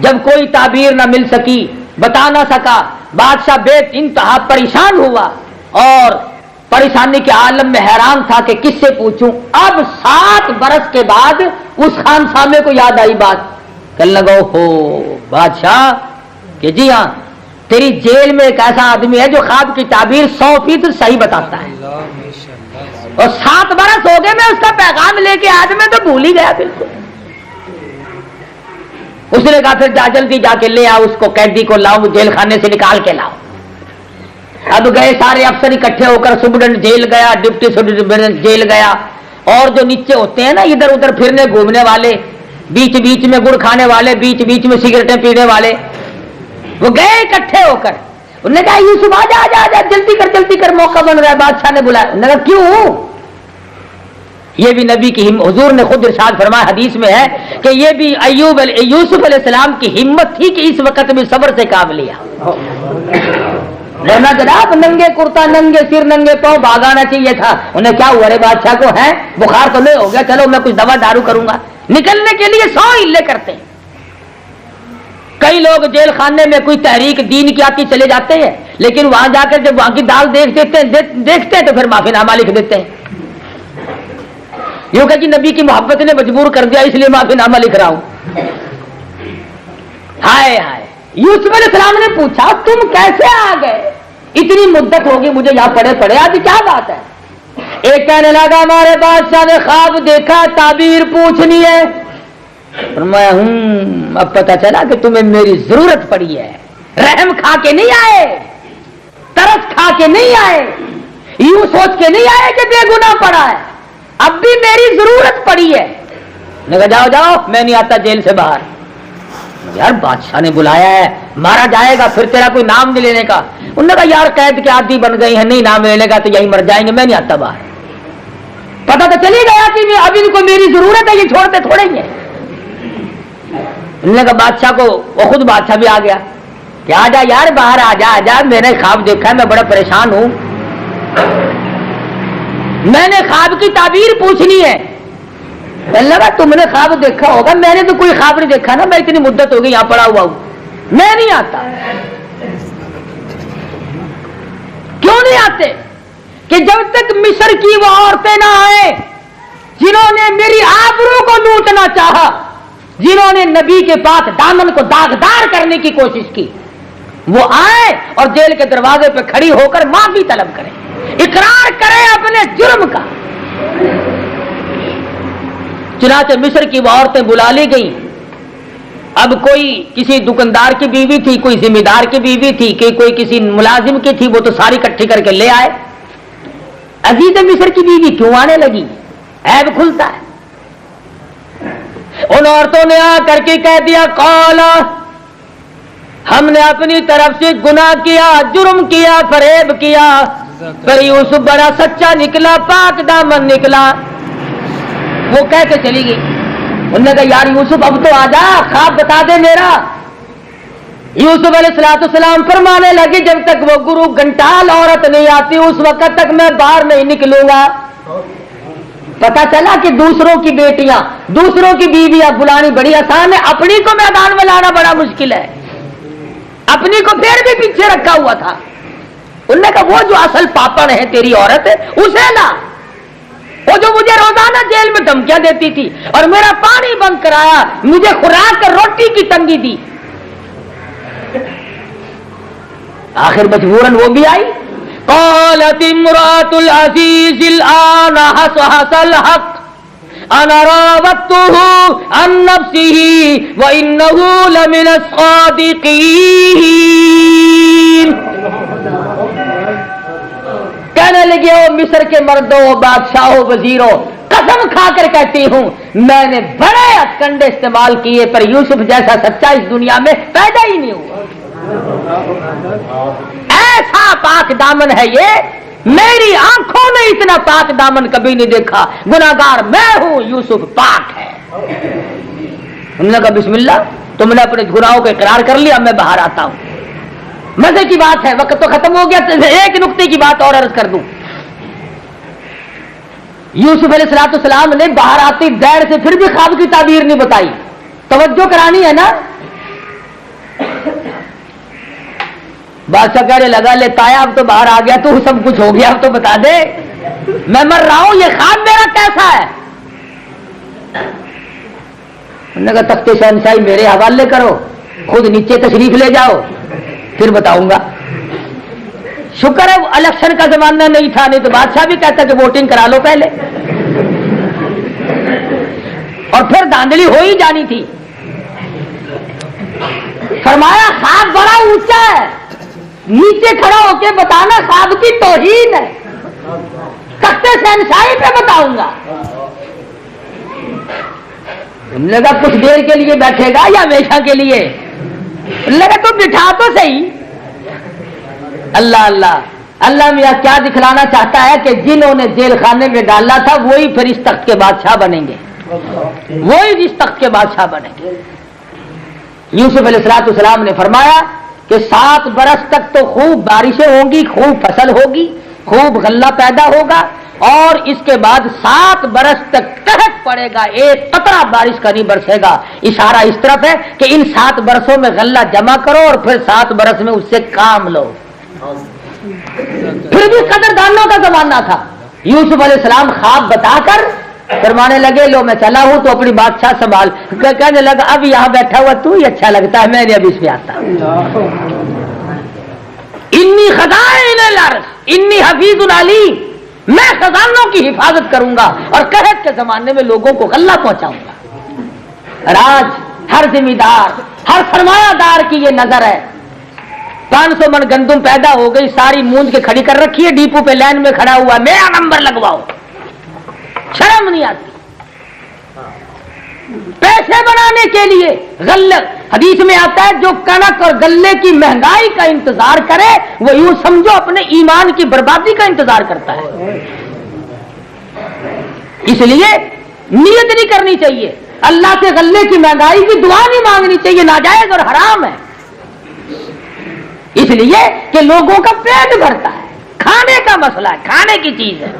جب کوئی تعبیر نہ مل سکی، بتا نہ سکا، بادشاہ بے انتہا پریشان ہوا اور پریشانی کے عالم میں حیران تھا کہ کس سے پوچھوں۔ اب 7 برس کے بعد اس خان سامے کو یاد آئی بات، کہنے لگا ہو بادشاہ کہ جی ہاں تیری جیل میں ایک ایسا آدمی ہے جو خواب کی تعبیر 100% صحیح بتاتا ہے، اور 7 برس ہو گئے میں اس کا پیغام لے کے آج میں تو بھول ہی گیا بالکل۔ اس نے کہا پھر جا جلدی جا کے لے آؤ اس کو، قیدی کو لاؤ، جیل خانے سے نکال کے لاؤ۔ اب گئے سارے افسر اکٹھے ہو کر، سپرڈنٹ جیل گیا، ڈپٹی سپرڈنٹ جیل گیا، اور جو نیچے ہوتے ہیں نا ادھر ادھر پھرنے گھومنے والے، بیچ بیچ میں گڑ کھانے والے، بیچ بیچ میں سگریٹیں پینے والے، وہ گئے اکٹھے ہو کر، انہوں نے کہا یوسف آ جا آ جا، جلدی کر موقع بن رہا ہے۔ بادشاہ نے بلایا، انہوں نے کہا کیوں؟ یہ بھی نبی کی حضور نے خود ارشاد فرمایا، حدیث میں ہے کہ یہ بھی یوسف علیہ السلام کی ہمت تھی کہ اس وقت بھی صبر سے کام لیا، ورنہ جناب ننگے کرتا ننگے سر ننگے پاؤں بھاگانا چاہیے تھا۔ انہیں کیا ہوا رے بادشاہ کو ہے بخار تو نہیں ہو گیا، چلو میں کچھ دوا دارو کروں گا، نکلنے کے لیے 100 ہلے کرتے ہیں۔ کئی لوگ جیل خانے میں کوئی تحریک دین کی آتی چلے جاتے ہیں، لیکن وہاں جا کر جب وہاں کی دال دیکھتے ہیں تو پھر معافی نامہ لکھ دیتے ہیں، یوں کہ جی نبی کی محبت نے مجبور کر دیا اس لیے معافی نامہ لکھ رہا ہوں۔ ہائے ہائے، یوسف علیہ السلام نے پوچھا تم کیسے آ گئے؟ اتنی مدت ہوگی مجھے یہاں پڑے آج کیا بات ہے؟ ایک کہنے لگا ہمارے بادشاہ نے خواب دیکھا، تعبیر پوچھنی ہے۔ فرمایا اب پتہ چلا کہ تمہیں میری ضرورت پڑی ہے، رحم کھا کے نہیں آئے، ترس کھا کے نہیں آئے، یوں سوچ کے نہیں آئے کہ بے گناہ پڑا ہے، اب بھی میری ضرورت پڑی ہے۔ نے کہا جاؤ جاؤ میں نہیں آتا جیل سے باہر۔ یار بادشاہ نے بلایا ہے، مارا جائے گا پھر تیرا کوئی نام نہیں لینے کا۔ انہوں نے کہا یار قید کے عادی بن گئی ہیں، نہیں نام لینے کا تو یہی مر جائیں گے، میں نہیں آتا باہر۔ پتہ تو چلی گیا کہ اب ان کو میری ضرورت ہے، یہ چھوڑتے تھوڑے ہی ہیں۔ انہوں نے کہا بادشاہ کو، وہ خود بادشاہ بھی آ گیا کہ آ جا یار باہر آ جا، میں نے خواب دیکھا ہے، میں بڑا پریشان ہوں، میں نے خواب کی تعبیر پوچھنی ہے۔ لگا تم نے خواب دیکھا ہوگا، میں نے تو کوئی خواب نہیں دیکھا نا، میں اتنی مدت ہو گئی یہاں پڑا ہوا ہوں، میں نہیں آتا۔ کیوں نہیں آتے؟ کہ جب تک مصر کی وہ عورتیں نہ آئے جنہوں نے میری آبرو کو لوٹنا چاہا، جنہوں نے نبی کے پاس دامن کو داغدار کرنے کی کوشش کی، وہ آئے اور جیل کے دروازے پہ کھڑی ہو کر معافی طلب کریں، اقرار کریں اپنے جرم کا۔ چنانچہ مصر کی وہ عورتیں بلا لی گئیں۔ اب کوئی کسی دکاندار کی بیوی تھی، کوئی ذمہ دار کی بیوی تھی، کہ کوئی کسی ملازم کی تھی، وہ تو ساری اکٹھی کر کے لے آئے۔ عزیز مصر کی بیوی کیوں آنے لگی؟ عیب کھلتا ہے۔ ان عورتوں نے آ کر کے کہہ دیا قالا، ہم نے اپنی طرف سے گناہ کیا، جرم کیا، فریب کیا، پر یوسف بڑا سچا نکلا، پاک دامن نکلا۔ وہ کہہ کے چلی گئی۔ انہوں نے کہا یار یوسف اب تو آ جا، خواب بتا دے میرا۔ یوسف علیہ السلام فرمانے لگے جب تک وہ گرو گھنٹال عورت نہیں آتی اس وقت تک میں باہر نہیں نکلوں گا۔ پتا چلا کہ دوسروں کی بیٹیاں دوسروں کی بیویاں بلانی بڑی آسان ہے، اپنی کو میدان میں لانا بڑا مشکل ہے. اپنی کو پھر بھی پیچھے رکھا ہوا تھا. انہوں نے کہا وہ جو اصل پاپڑ ہے تیری عورت اسے لا، وہ جو مجھے روزانہ جیل میں دھمکیاں دیتی تھی اور میرا پانی بند کرایا، مجھے خوراک اور روٹی کی تنگی دی. آخر مجبوراً وہ بھی آئی. قالت امرأة العزیز الآن حصحص الحق انا راودته عن نفسه وانه لمن الصادقین. کہنے لگے او مصر کے مردوں، بادشاہوں، وزیروں، قسم کھا کر کہتی ہوں میں نے بڑے ہتھکنڈے استعمال کیے پر یوسف جیسا سچا اس دنیا میں پیدا ہی نہیں ہوا. ایسا پاک دامن ہے یہ، میری آنکھوں نے اتنا پاک دامن کبھی نہیں دیکھا. گناہگار میں ہوں، یوسف پاک ہے. انہوں نے کہا بسم اللہ، تم نے اپنے گناہوں کو اقرار کر لیا، میں باہر آتا ہوں. مزے کی بات ہے، وقت تو ختم ہو گیا. ایک نقطے کی بات اور عرض کر دوں. یوسف علیہ السلام نے باہر آتی دیر سے پھر بھی خواب کی تعبیر نہیں بتائی. توجہ کرانی ہے نا. بادشاہ کہنے لگا لے تایا اب تو باہر آ گیا، تو سب کچھ ہو گیا، اب تو بتا دے میں مر رہا ہوں، یہ خواب میرا کیسا ہے. انہوں نے کہا تخت شہنشاہی میرے حوالے کرو، خود نیچے تشریف لے جاؤ پھر بتاؤں گا. شکر ہے الیکشن کا زمانہ نہیں تھا، نہیں تو بادشاہ بھی کہتا کہ ووٹنگ کرا لو پہلے، اور پھر دھاندلی ہو ہی جانی تھی. فرمایا خواب بڑا اونچا ہے، نیچے کھڑا ہو کے بتانا خواب کی توہین ہے، تخت شہنشاہی پہ بتاؤں گا. لگا کچھ دیر کے لیے بیٹھے گا یا ہمیشہ کے لیے؟ لگا تو بٹھا تو صحیح. اللہ اللہ اللہ میاں کیا دکھلانا چاہتا ہے کہ جنہوں نے جیل خانے میں ڈالا تھا وہی پھر اس تخت کے بادشاہ بنیں گے، وہی اس تخت کے بادشاہ بنیں گے. یوسف علیہ السلام نے فرمایا کہ 7 برس تک تو خوب بارشیں ہوں گی، خوب فصل ہوگی، خوب غلہ پیدا ہوگا، اور اس کے بعد 7 برس تک قحط پڑے گا، ایک قطرہ بارش کا نہیں برسے گا. اشارہ اس طرف ہے کہ ان 7 برسوں میں غلہ جمع کرو اور پھر 7 برس میں اس سے کام لو. پھر بھی قدردانوں کا زمانہ تھا. یوسف علیہ السلام خواب بتا کر فرمانے لگے لو میں چلا ہوں تو اپنی بادشاہ سنبھال. کہنے لگا اب یہاں بیٹھا ہوا تو ہی اچھا لگتا ہے، میں نے اب اس میں آتا. انی خزائن الارض انی حفیظ علیم، میں خزانوں کی حفاظت کروں گا اور قحط کے زمانے میں لوگوں کو غلہ پہنچاؤں گا. آج ہر ذمہ دار، ہر سرمایہ دار کی یہ نظر ہے. 500 من گندم پیدا ہو گئی، ساری مونج کے کھڑی کر رکھی ہے، ڈیپو پہ لائن میں کھڑا ہوا، میرا نمبر لگواؤ. شرم نہیں آتی. پیسے بنانے کے لیے غلہ، حدیث میں آتا ہے جو کنک اور غلے کی مہنگائی کا انتظار کرے وہ یوں سمجھو اپنے ایمان کی بربادی کا انتظار کرتا ہے. اس لیے نیت نہیں کرنی چاہیے، اللہ سے غلے کی مہنگائی کی دعا نہیں مانگنی چاہیے، ناجائز اور حرام ہے. اس لیے کہ لوگوں کا پیٹ بھرتا ہے، کھانے کا مسئلہ ہے، کھانے کی چیز ہے.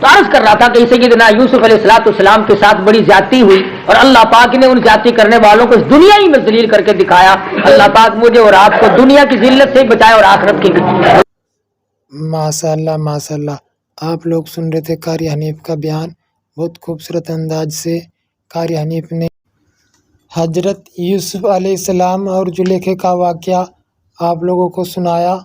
تو عرض کر رہا تھا کہ سیدنا یوسف علیہ السلام کے ساتھ بڑی زیادتی ہوئی اور اللہ پاک نے ان زیادتی کرنے والوں کو اس دنیا ہی میں ذلیل کر کے دکھایا. اللہ پاک مجھے اور آپ کو دنیا کی ذلت سے بچائے اور آخرت کی. ماشاء اللہ ماشاء اللہ. آپ لوگ سن رہے تھے قاری حنیف کا بیان. بہت خوبصورت انداز سے قاری حنیف نے حضرت یوسف علیہ السلام اور زلیخا کا واقعہ آپ لوگوں کو سنایا.